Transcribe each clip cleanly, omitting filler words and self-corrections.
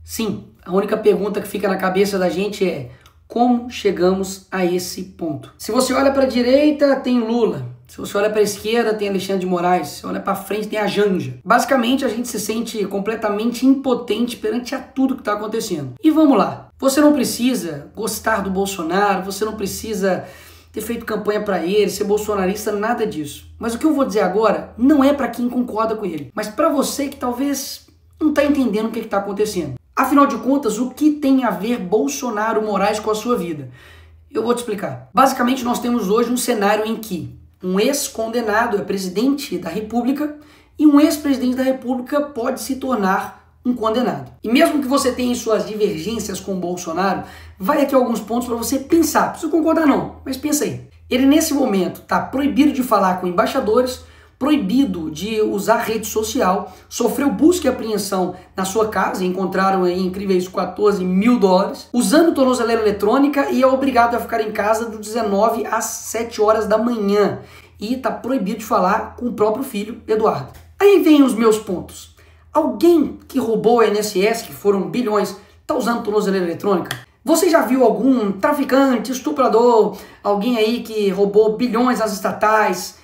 Sim, a única pergunta que fica na cabeça da gente é: como chegamos a esse ponto? Se você olha para a direita, tem Lula. Se você olha para a esquerda, tem Alexandre de Moraes. Se você olha para frente, tem a Janja. Basicamente, a gente se sente completamente impotente perante a tudo que está acontecendo. E vamos lá. Você não precisa gostar do Bolsonaro, você não precisa ter feito campanha para ele, ser bolsonarista, nada disso. Mas o que eu vou dizer agora não é para quem concorda com ele, mas para você que talvez não está entendendo o que está acontecendo. Afinal de contas, o que tem a ver Bolsonaro Moraes com a sua vida? Eu vou te explicar. Basicamente, nós temos hoje um cenário em que um ex-condenado é presidente da República e um ex-presidente da República pode se tornar um condenado. E mesmo que você tenha suas divergências com o Bolsonaro, vai aqui alguns pontos para você pensar. Não precisa concordar não, mas pensa aí. Ele nesse momento está proibido de falar com embaixadores, proibido de usar rede social, sofreu busca e apreensão na sua casa, encontraram aí incríveis $14 mil, usando tornozeleira eletrônica e é obrigado a ficar em casa do 19 às 7 horas da manhã. E está proibido de falar com o próprio filho, Eduardo. Aí vem os meus pontos. Alguém que roubou a INSS, que foram bilhões, está usando tornozeleira eletrônica? Você já viu algum traficante, estuprador, alguém aí que roubou bilhões às estatais,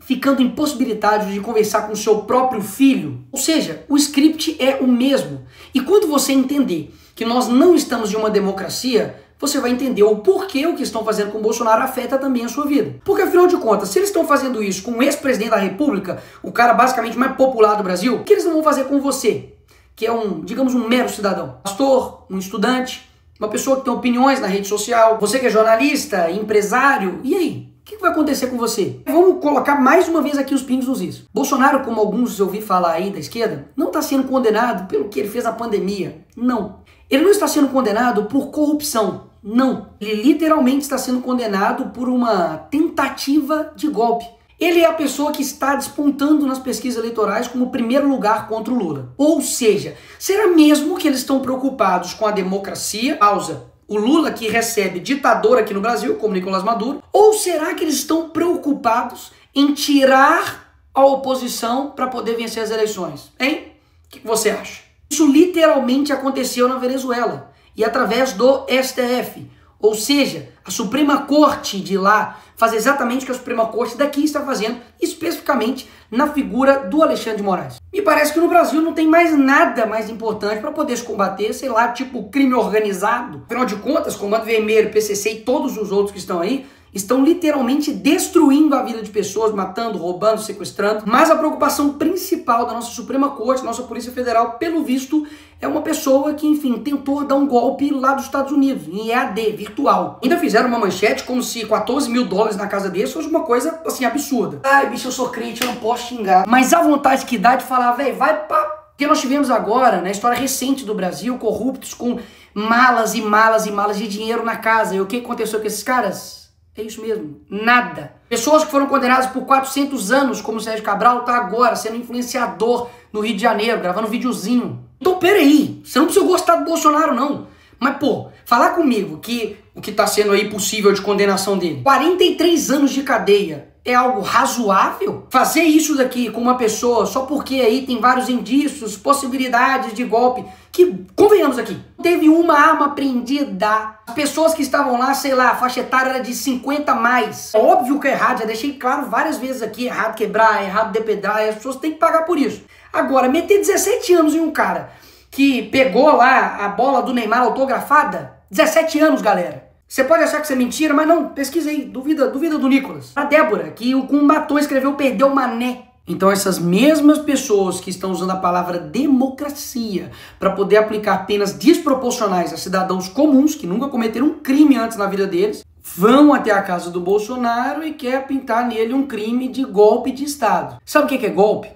ficando impossibilitado de conversar com seu próprio filho? Ou seja, o script é o mesmo. E quando você entender que nós não estamos em uma democracia, você vai entender o porquê o que estão fazendo com o Bolsonaro afeta também a sua vida. Porque afinal de contas, se eles estão fazendo isso com o ex-presidente da República, o cara basicamente mais popular do Brasil, o que eles não vão fazer com você? Que é digamos, um mero cidadão. Pastor, um estudante, uma pessoa que tem opiniões na rede social, você que é jornalista, empresário, e aí? O que vai acontecer com você? Vamos colocar mais uma vez aqui os pingos nos is. Bolsonaro, como alguns eu ouvi falar aí da esquerda, não está sendo condenado pelo que ele fez na pandemia. Não. Ele não está sendo condenado por corrupção. Não. Ele literalmente está sendo condenado por uma tentativa de golpe. Ele é a pessoa que está despontando nas pesquisas eleitorais como primeiro lugar contra o Lula. Ou seja, será mesmo que eles estão preocupados com a democracia? Pausa. O Lula que recebe ditador aqui no Brasil, como Nicolás Maduro? Ou será que eles estão preocupados em tirar a oposição para poder vencer as eleições? Hein? O que você acha? Isso literalmente aconteceu na Venezuela e através do STF. Ou seja, a Suprema Corte de lá faz exatamente o que a Suprema Corte daqui está fazendo, especificamente na figura do Alexandre de Moraes. Me parece que no Brasil não tem mais nada mais importante para poder se combater, sei lá, tipo crime organizado. Afinal de contas, Comando Vermelho, PCC e todos os outros que estão aí, estão literalmente destruindo a vida de pessoas, matando, roubando, sequestrando. Mas a preocupação principal da nossa Suprema Corte, nossa Polícia Federal, pelo visto, é uma pessoa que, enfim, tentou dar um golpe lá dos Estados Unidos, em EAD, virtual. Ainda fizeram uma manchete como se $14 mil na casa dele fosse uma coisa, assim, absurda. Ai, bicho, eu sou crente, eu não posso xingar. Mas a vontade que dá de falar, velho, vai pra... Porque nós tivemos agora, na história recente do Brasil, corruptos com malas e malas e malas de dinheiro na casa. E o que aconteceu com esses caras? É isso mesmo, nada. Pessoas que foram condenadas por 400 anos, como o Sérgio Cabral, tá agora sendo influenciador no Rio de Janeiro, gravando um videozinho. Então, peraí, você não precisa gostar do Bolsonaro, não. Mas, pô, falar comigo que o que tá sendo aí possível de condenação dele, 43 anos de cadeia, é algo razoável? Fazer isso daqui com uma pessoa só porque aí tem vários indícios, possibilidades de golpe, que, convenhamos aqui, teve uma arma apreendida. As pessoas que estavam lá, sei lá, a faixa etária era de 50 a mais. É óbvio que é errado, já deixei claro várias vezes aqui, errado quebrar, errado depedrar, e as pessoas têm que pagar por isso. Agora, meter 17 anos em um cara que pegou lá a bola do Neymar autografada, 17 anos, galera. Você pode achar que isso é mentira, mas não, pesquisa aí, duvida do Nicolas. A Débora, que com um batom escreveu perdeu o mané. Então essas mesmas pessoas que estão usando a palavra democracia para poder aplicar penas desproporcionais a cidadãos comuns, que nunca cometeram um crime antes na vida deles, vão até a casa do Bolsonaro e quer pintar nele um crime de golpe de Estado. Sabe o que é golpe?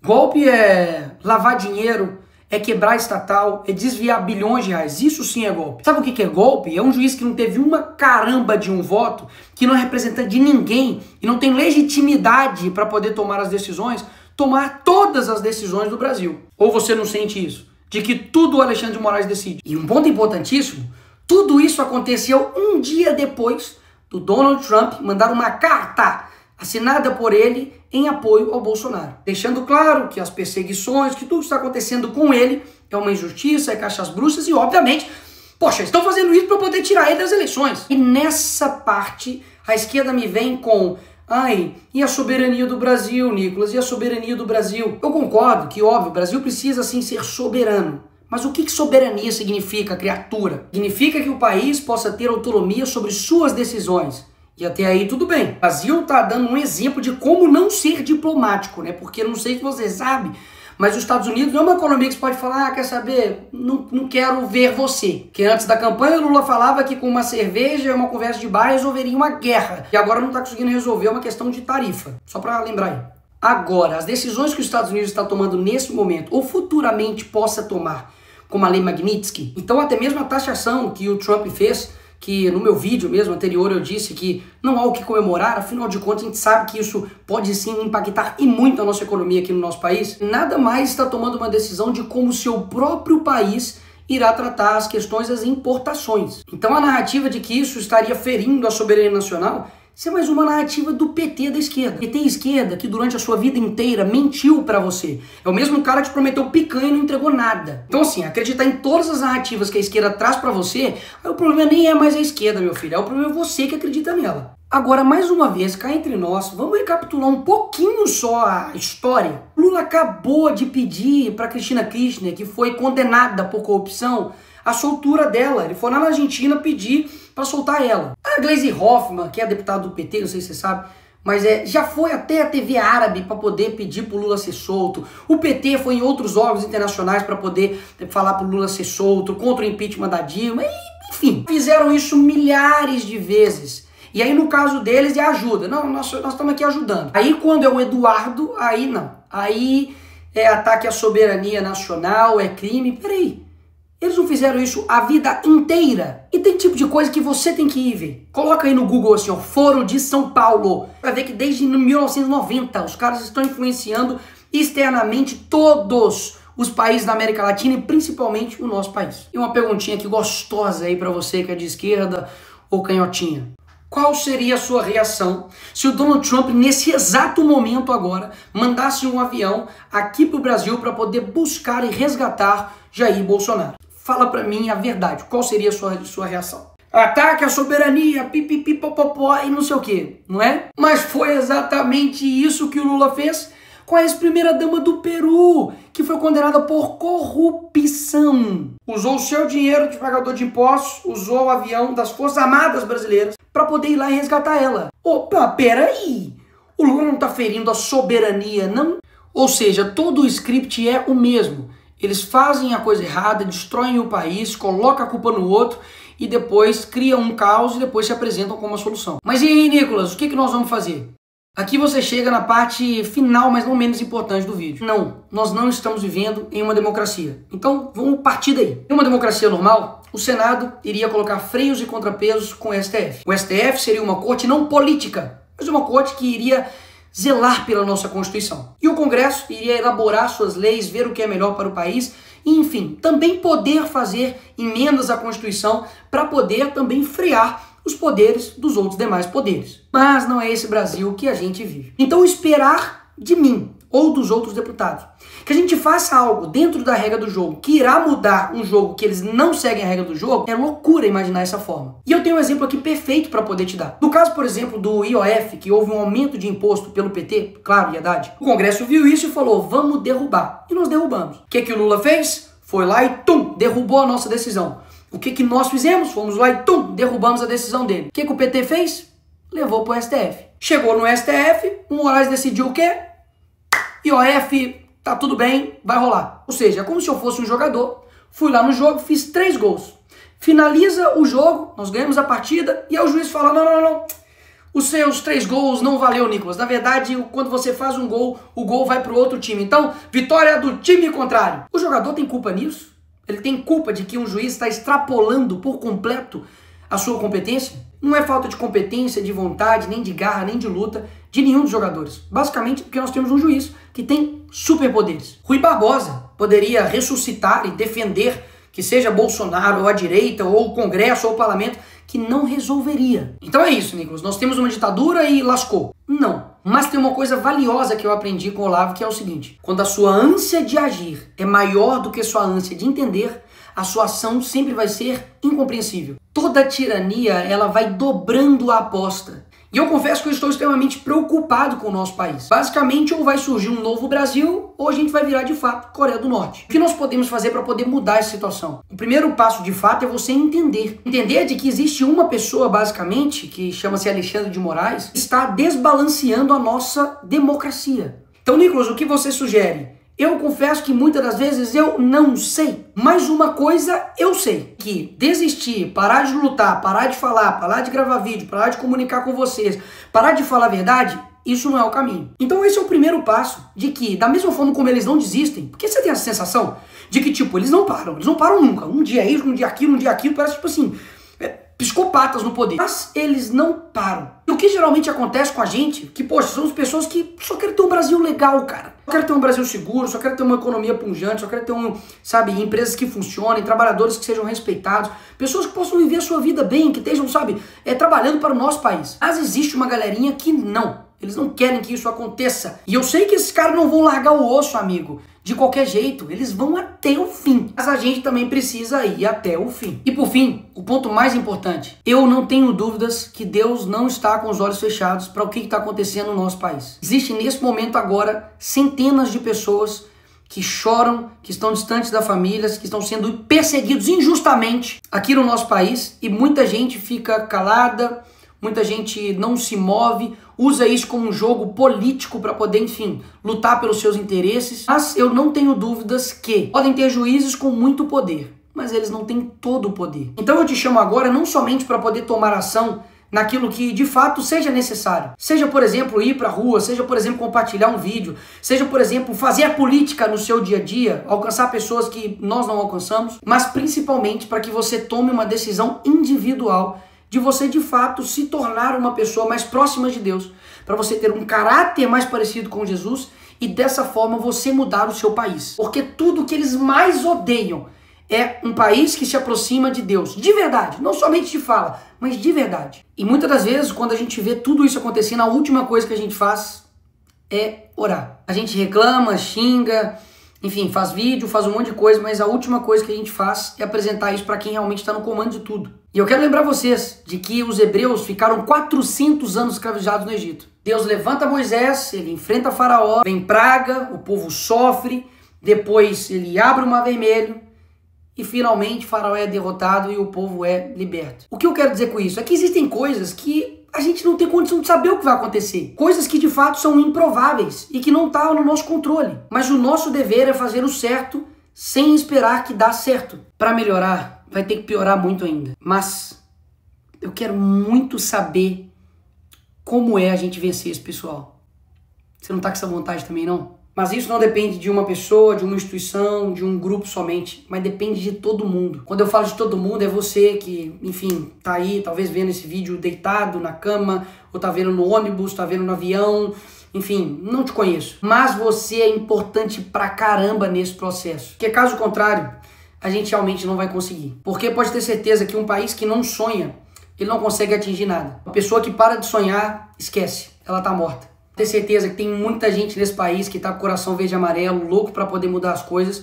Golpe é lavar dinheiro, é quebrar estatal, é desviar bilhões de reais. Isso sim é golpe. Sabe o que é golpe? É um juiz que não teve uma caramba de um voto, que não é representante de ninguém e não tem legitimidade para poder tomar as decisões, tomar todas as decisões do Brasil. Ou você não sente isso? De que tudo o Alexandre de Moraes decide. E um ponto importantíssimo, tudo isso aconteceu um dia depois do Donald Trump mandar uma carta assinada por ele em apoio ao Bolsonaro, deixando claro que as perseguições, que tudo que está acontecendo com ele é uma injustiça, é caixas bruxas e, obviamente, poxa, estão fazendo isso para poder tirar ele das eleições. E nessa parte, a esquerda me vem com: ai, e a soberania do Brasil, Nicolas? E a soberania do Brasil? Eu concordo que, óbvio, o Brasil precisa, sim, ser soberano. Mas o que soberania significa, criatura? Significa que o país possa ter autonomia sobre suas decisões. E até aí tudo bem. O Brasil está dando um exemplo de como não ser diplomático, né? Porque eu não sei se você sabe, mas os Estados Unidos não é uma economia que você pode falar: ah, quer saber, não quero ver você. Porque antes da campanha, o Lula falava que com uma cerveja e uma conversa de bar resolveria uma guerra. E agora não está conseguindo resolver uma questão de tarifa. Só para lembrar aí. Agora, as decisões que os Estados Unidos está tomando nesse momento, ou futuramente possa tomar, como a lei Magnitsky, então até mesmo a taxação que o Trump fez, que no meu vídeo mesmo anterior eu disse que não há o que comemorar, afinal de contas a gente sabe que isso pode sim impactar e muito a nossa economia aqui no nosso país, nada mais está tomando uma decisão de como o seu próprio país irá tratar as questões das importações. Então a narrativa de que isso estaria ferindo a soberania nacional, isso é mais uma narrativa do PT da esquerda. PT esquerda que durante a sua vida inteira mentiu pra você. É o mesmo cara que te prometeu picanha e não entregou nada. Então assim, acreditar em todas as narrativas que a esquerda traz pra você, aí o problema nem é mais a esquerda, meu filho. É o problema você que acredita nela. Agora, mais uma vez, cá entre nós, vamos recapitular um pouquinho só a história. Lula acabou de pedir pra Cristina Kirchner, que foi condenada por corrupção, a soltura dela. Ele foi lá na Argentina pedir para soltar ela. A Gleisi Hoffmann, que é deputada do PT, não sei se você sabe, mas já foi até a TV árabe para poder pedir para o Lula ser solto. O PT foi em outros órgãos internacionais para poder falar para o Lula ser solto, contra o impeachment da Dilma, enfim. Fizeram isso milhares de vezes. E aí no caso deles é ajuda. Não, nós estamos aqui ajudando. Aí quando é o Eduardo, aí não. Aí é ataque à soberania nacional, é crime. Peraí. Eles não fizeram isso a vida inteira. E tem tipo de coisa que você tem que ir ver. Coloca aí no Google assim, ó, Foro de São Paulo. Vai ver que desde 1990 os caras estão influenciando externamente todos os países da América Latina e principalmente o nosso país. E uma perguntinha aqui gostosa aí pra você que é de esquerda ou canhotinha. Qual seria a sua reação se o Donald Trump, nesse exato momento agora, mandasse um avião aqui pro Brasil para poder buscar e resgatar Jair Bolsonaro? Fala pra mim a verdade, qual seria a sua reação? Ataque à soberania, pipipipopopó e não sei o que, não é? Mas foi exatamente isso que o Lula fez com a ex-primeira-dama do Peru, que foi condenada por corrupção. Usou o seu dinheiro de pagador de impostos, usou o avião das Forças Armadas Brasileiras para poder ir lá e resgatar ela. Opa, peraí! O Lula não tá ferindo a soberania, não? Ou seja, todo o script é o mesmo. Eles fazem a coisa errada, destroem o país, colocam a culpa no outro e depois criam um caos e depois se apresentam como uma solução. Mas e aí, Nicolas, o que nós vamos fazer? Aqui você chega na parte final, mas não menos importante do vídeo. Não, nós não estamos vivendo em uma democracia. Então, vamos partir daí. Em uma democracia normal, o Senado iria colocar freios e contrapesos com o STF. O STF seria uma corte não política, mas uma corte que iria zelar pela nossa Constituição. E o Congresso iria elaborar suas leis, ver o que é melhor para o país e, enfim, também poder fazer emendas à Constituição para poder também frear os poderes dos outros demais poderes. Mas não é esse Brasil que a gente vive. Então esperar de mim ou dos outros deputados que a gente faça algo dentro da regra do jogo que irá mudar um jogo que eles não seguem a regra do jogo, é loucura imaginar essa forma. E eu tenho um exemplo aqui perfeito para poder te dar. No caso, por exemplo, do IOF, que houve um aumento de imposto pelo PT, claro, e Haddad, o Congresso viu isso e falou, vamos derrubar. E nós derrubamos. O que o Lula fez? Foi lá e derrubou a nossa decisão. O que nós fizemos? Fomos lá e derrubamos a decisão dele. O que o PT fez? Levou pro STF. Chegou no STF, o Moraes decidiu o quê? IOF, tá tudo bem, vai rolar. Ou seja, é como se eu fosse um jogador, fui lá no jogo, fiz 3 gols. Finaliza o jogo, nós ganhamos a partida, e aí o juiz fala, não. Os seus 3 gols não valeu, Nicolas. Na verdade, quando você faz um gol, o gol vai pro outro time. Então, vitória do time contrário. O jogador tem culpa nisso? Ele tem culpa de que um juiz está extrapolando por completo a sua competência? Não é falta de competência, de vontade, nem de garra, nem de luta de nenhum dos jogadores. Basicamente porque nós temos um juiz que tem superpoderes. Rui Barbosa poderia ressuscitar e defender que seja Bolsonaro ou a direita ou o Congresso ou o Parlamento, que não resolveria. Então é isso, Nicolas. Nós temos uma ditadura e lascou. Não. Mas tem uma coisa valiosa que eu aprendi com o Olavo, que é o seguinte: quando a sua ânsia de agir é maior do que a sua ânsia de entender, a sua ação sempre vai ser incompreensível. Toda tirania, ela vai dobrando a aposta. E eu confesso que eu estou extremamente preocupado com o nosso país. Basicamente, ou vai surgir um novo Brasil, ou a gente vai virar de fato Coreia do Norte. O que nós podemos fazer para poder mudar essa situação? O primeiro passo de fato é você entender. Entender de que existe uma pessoa, basicamente, que chama-se Alexandre de Moraes, que está desbalanceando a nossa democracia. Então, Nicolas, o que você sugere? Eu confesso que muitas das vezes eu não sei, mas uma coisa eu sei, que desistir, parar de lutar, parar de falar, parar de gravar vídeo, parar de comunicar com vocês, parar de falar a verdade, isso não é o caminho. Então esse é o primeiro passo, de que da mesma forma como eles não desistem, porque você tem a sensação de que tipo, eles não param nunca, um dia isso, um dia aquilo, parece tipo assim, psicopatas no poder. Mas eles não param. E o que geralmente acontece com a gente, que, poxa, somos pessoas que só querem ter um Brasil legal, cara. Só querem ter um Brasil seguro, só querem ter uma economia pungente, só querem ter sabe, empresas que funcionem, trabalhadores que sejam respeitados, pessoas que possam viver a sua vida bem, que estejam, sabe, trabalhando para o nosso país. Mas existe uma galerinha que não. Eles não querem que isso aconteça. E eu sei que esses caras não vão largar o osso, amigo. De qualquer jeito, eles vão até o fim. Mas a gente também precisa ir até o fim. E por fim, o ponto mais importante. Eu não tenho dúvidas que Deus não está com os olhos fechados para o que está acontecendo no nosso país. Existem nesse momento agora centenas de pessoas que choram, que estão distantes das famílias, que estão sendo perseguidos injustamente aqui no nosso país. E muita gente fica calada, muita gente não se move, usa isso como um jogo político para poder, enfim, lutar pelos seus interesses. Mas eu não tenho dúvidas que podem ter juízes com muito poder, mas eles não têm todo o poder. Então eu te chamo agora não somente para poder tomar ação naquilo que de fato seja necessário. Seja, por exemplo, ir para a rua, seja, por exemplo, compartilhar um vídeo, seja, por exemplo, fazer a política no seu dia a dia, alcançar pessoas que nós não alcançamos, mas principalmente para que você tome uma decisão individual de você de fato se tornar uma pessoa mais próxima de Deus, para você ter um caráter mais parecido com Jesus e dessa forma você mudar o seu país. Porque tudo que eles mais odeiam é um país que se aproxima de Deus, de verdade, não somente de fala, mas de verdade. E muitas das vezes, quando a gente vê tudo isso acontecendo, a última coisa que a gente faz é orar. A gente reclama, xinga, enfim, faz vídeo, faz um monte de coisa, mas a última coisa que a gente faz é apresentar isso para quem realmente está no comando de tudo. E eu quero lembrar vocês de que os hebreus ficaram 400 anos escravizados no Egito. Deus levanta Moisés, ele enfrenta Faraó, vem praga, o povo sofre, depois ele abre o Mar Vermelho e finalmente Faraó é derrotado e o povo é liberto. O que eu quero dizer com isso é que existem coisas que a gente não tem condição de saber o que vai acontecer. Coisas que de fato são improváveis e que não estão no nosso controle. Mas o nosso dever é fazer o certo sem esperar que dá certo. Para melhorar, vai ter que piorar muito ainda. Mas eu quero muito saber como é a gente vencer esse pessoal. Você não tá com essa vontade também, não? Mas isso não depende de uma pessoa, de uma instituição, de um grupo somente, mas depende de todo mundo. Quando eu falo de todo mundo, é você que, enfim, tá aí, talvez vendo esse vídeo deitado na cama, ou tá vendo no ônibus, tá vendo no avião, enfim, não te conheço. Mas você é importante pra caramba nesse processo. Porque caso contrário, a gente realmente não vai conseguir. Porque pode ter certeza que um país que não sonha, ele não consegue atingir nada. Uma pessoa que para de sonhar, esquece, ela tá morta. Ter certeza que tem muita gente nesse país que tá com o coração verde e amarelo, louco para poder mudar as coisas.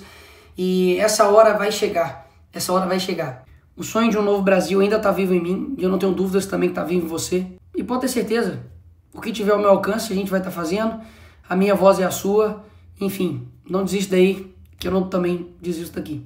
E essa hora vai chegar. Essa hora vai chegar. O sonho de um novo Brasil ainda tá vivo em mim. E eu não tenho dúvidas também que tá vivo em você. E pode ter certeza. O que tiver ao meu alcance a gente vai estar fazendo. A minha voz é a sua. Enfim, não desiste daí que eu não também desisto daqui.